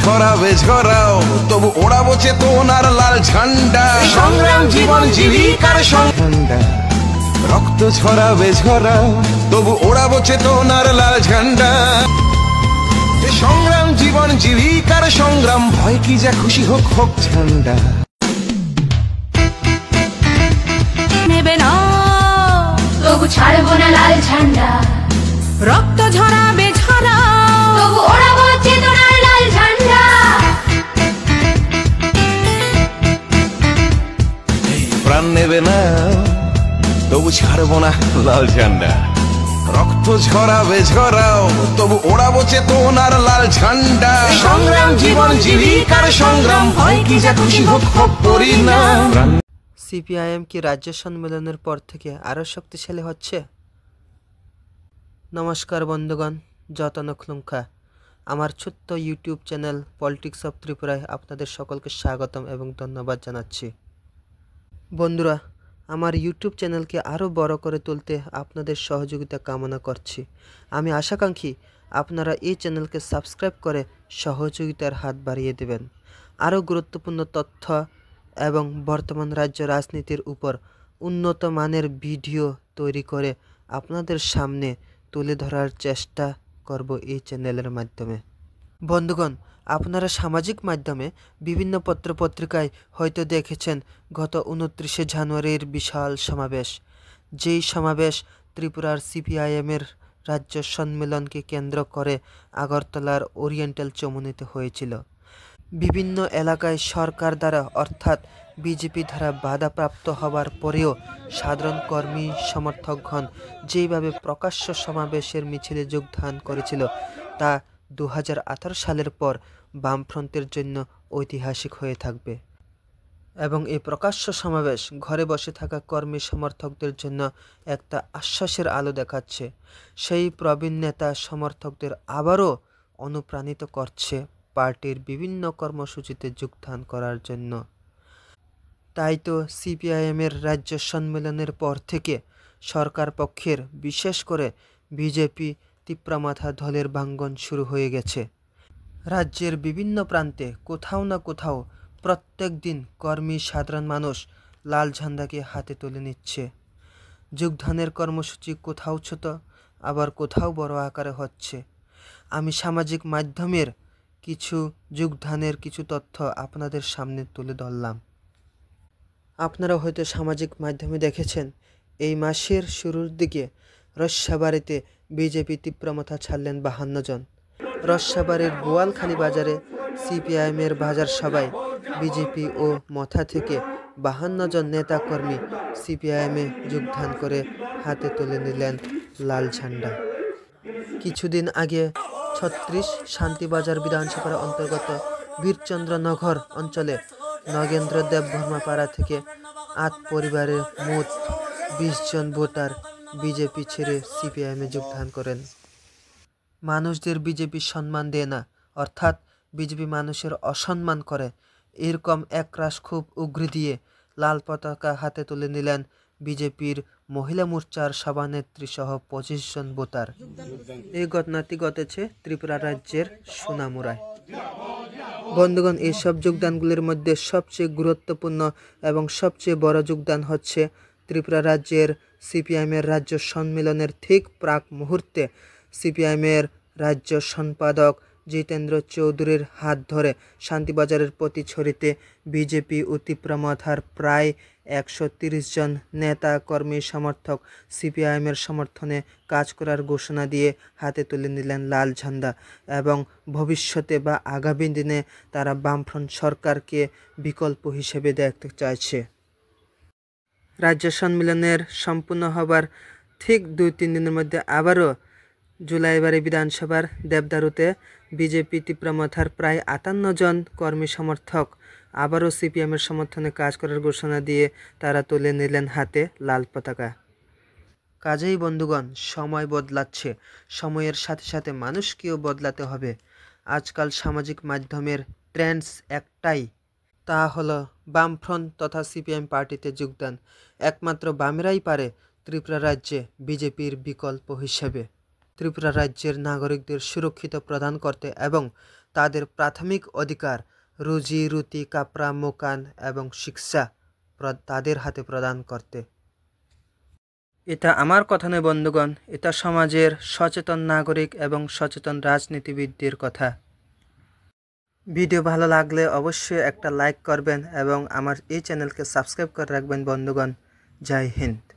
ছড়াবে ঝরাও, তবু ওড়াবো চেতনার লাল ঝান্ডা। সংগ্রাম জীবন জীবিকার ঝান্ডা, রক্ত ছড়াবে ঝরাও, তবু ওড়াবো চেতনার লাল ঝান্ডা। সংগ্রাম জীবন জীবিকার সংগ্রাম, ভয় কি যা খুশি হোক হোক ঝান্ডা। নেবে না তবু ছাড়বো না লাল ঝান্ডা, রক্ত ঝরাবে ঝরাও, তবু ওড়াবো চেতনার লাল ঝান্ডা। প্রাণ নেবে না তবু ছাড়বো না লাল ঝান্ডা, রক্ত ঝরাবে ঝরাও, তবু ওড়াবো চেতনার লাল ঝান্ডা। সংগ্রাম জীবন জীবিকার সংগ্রাম, ভয় কি যা খুশি হোক হোক করি না। সিপিআইএম কি রাজ্য সম্মেলনের পর থেকে আরও শক্তিশালী হচ্ছে? নমস্কার বন্ধুগণ, যতন খুলুমখা আমার ছোট্ট ইউটিউব চ্যানেল পলিটিক্স অফ ত্রিপুরায় আপনাদের সকলকে স্বাগতম এবং ধন্যবাদ জানাচ্ছি। বন্ধুরা, আমার ইউটিউব চ্যানেলকে আরও বড় করে তুলতে আপনাদের সহযোগিতা কামনা করছি। আমি আশাকাঙ্ক্ষী আপনারা এই চ্যানেলকে সাবস্ক্রাইব করে সহযোগিতার হাত বাড়িয়ে দেবেন। আরও গুরুত্বপূর্ণ তথ্য এবং বর্তমান রাজ্য রাজনীতির উপর উন্নত মানের ভিডিও তৈরি করে আপনাদের সামনে তুলে ধরার চেষ্টা করব এই চ্যানেলের মাধ্যমে। বন্ধুগণ, আপনারা সামাজিক মাধ্যমে বিভিন্ন পত্রপত্রিকায় হয়তো দেখেছেন গত 29শে জানুয়ারির বিশাল সমাবেশ। যেই সমাবেশ ত্রিপুরার সিপিআইএমের রাজ্য সম্মেলনকে কেন্দ্র করে আগরতলার ওরিয়েন্টাল চমুনিতে হয়েছিল। বিভিন্ন এলাকায় সরকার দ্বারা অর্থাৎ বিজেপি দ্বারা বাধাপ্রাপ্ত হওয়ার পরেও সাধারণ কর্মী সমর্থকগণ যেইভাবে প্রকাশ্য সমাবেশের মিছিলে যোগদান করেছিল তা 2018 সালের পর বামফ্রন্টের জন্য ঐতিহাসিক হয়ে থাকবে এবং এই প্রকাশ্য সমাবেশ ঘরে বসে থাকা কর্মী সমর্থকদের জন্য একটা আশ্বাসের আলো দেখাচ্ছে। সেই প্রবীণ নেতা সমর্থকদের আবারও অনুপ্রাণিত করছে পার্টির বিভিন্ন কর্মসূচিতে যোগদান করার জন্য। তাই তো সিপিআইএমের রাজ্য সম্মেলনের পর থেকে সরকার পক্ষের বিশেষ করে বিজেপি তিপ্রামাথা দলের ভাঙ্গন শুরু হয়ে গেছে। রাজ্যের বিভিন্ন প্রান্তে কোথাও না কোথাও প্রত্যেক দিন কর্মী সাধারণ মানুষ লাল ঝান্ডাকে হাতে তুলে নিচ্ছে। যোগদানের কর্মসূচি কোথাও ছোট আবার কোথাও বড় আকারে হচ্ছে। আমি সামাজিক মাধ্যমের কিছু যোগদানের কিছু তথ্য আপনাদের সামনে তুলে ধরলাম। আপনারা হয়তো সামাজিক মাধ্যমে দেখেছেন এই মাসের শুরুর দিকে রস্যাবাড়িতে বিজেপি তীব্রমাথা ছাড়লেন 52 জন। রস্যাবাড়ির বোয়ালখালী বাজারে সিপিআইএমের বাজার সভায় বিজেপি ও মথা থেকে 52 জন নেতাকর্মী সিপিআইএমে যোগদান করে হাতে তুলে নিলেন লাল ঝান্ডা। কিছুদিন আগে 36 শান্তিবাজার বিধানসভার অন্তর্গত বীরচন্দ্রনগর অঞ্চলে নগেন্দ্র দেব বর্মাপাড়া থেকে 8 পরিবারের মোট 20 জন ভোটার বিজেপি ছেড়ে সিপিআইএমে যোগদান করেন। মানুষদের বিজেপি সম্মান দেয় না, অর্থাৎ বিজেপি মানুষের অসম্মান করে, এরকম একরাশ খুব উগরে দিয়ে লাল পতাকা হাতে তুলে নিলেন বিজেপির মহিলা মোর্চার সভানেত্রী সহ 25 জন ভোটার। এই ঘটনাটি ঘটেছে ত্রিপুরা রাজ্যের সোনামুড়ায়। বন্ধুগণ, এইসব যোগদানগুলির মধ্যে সবচেয়ে গুরুত্বপূর্ণ এবং সবচেয়ে বড় যোগদান হচ্ছে ত্রিপুরা রাজ্যের সিপিআইএমের রাজ্য সম্মেলনের ঠিক প্রাক মুহূর্তে সিপিআইএমের রাজ্য সম্পাদক জিতেন্দ্র চৌধুরীর হাত ধরে শান্তিবাজারের প্রতিছড়িতে বিজেপি ও তীব্রমাথার প্রায় 130 জন নেতা কর্মী সমর্থক সিপিআইএমের সমর্থনে কাজ করার ঘোষণা দিয়ে হাতে তুলে নিলেন লাল ঝান্ডা এবং ভবিষ্যতে বা আগামী দিনে তারা বামফ্রন্ট সরকারকে বিকল্প হিসেবে দেখতে চাইছে। রাজ্য সম্মেলনের সম্পূর্ণ হবার ঠিক 2-3 দিনের মধ্যে আবারও জুলাইবাড়ি বিধানসভার দেবদারুতে বিজেপি তীব্রমাথার প্রায় 58 জন কর্মী সমর্থক আবারও সিপিএমের সমর্থনে কাজ করার ঘোষণা দিয়ে তারা তুলে নিলেন হাতে লাল পতাকা। কাজেই বন্ধুগণ, সময় বদলাচ্ছে, সময়ের সাথে সাথে মানুষকেও বদলাতে হবে। আজকাল সামাজিক মাধ্যমের ট্রেন্ডস একটাই, তা হলো বামফ্রন্ট তথা সিপিএম পার্টিতে যোগদান। একমাত্র বামেরাই পারে ত্রিপুরা রাজ্যে বিজেপির বিকল্প হিসেবে। ত্রিপুরা রাজ্যের নাগরিকদের সুরক্ষিত প্রদান করতে এবং তাদের প্রাথমিক অধিকার রুজি রুটি কাপড়া মোকান এবং শিক্ষা তাদের হাতে প্রদান করতে। এটা আমার কথা নয় বন্ধুগণ, এটা সমাজের সচেতন নাগরিক এবং সচেতন রাজনীতিবিদদের কথা। ভিডিও ভালো লাগলে অবশ্যই একটা লাইক করবেন এবং আমার এই চ্যানেলকে সাবস্ক্রাইব করে রাখবেন বন্ধুগণ। জয় হিন্দ।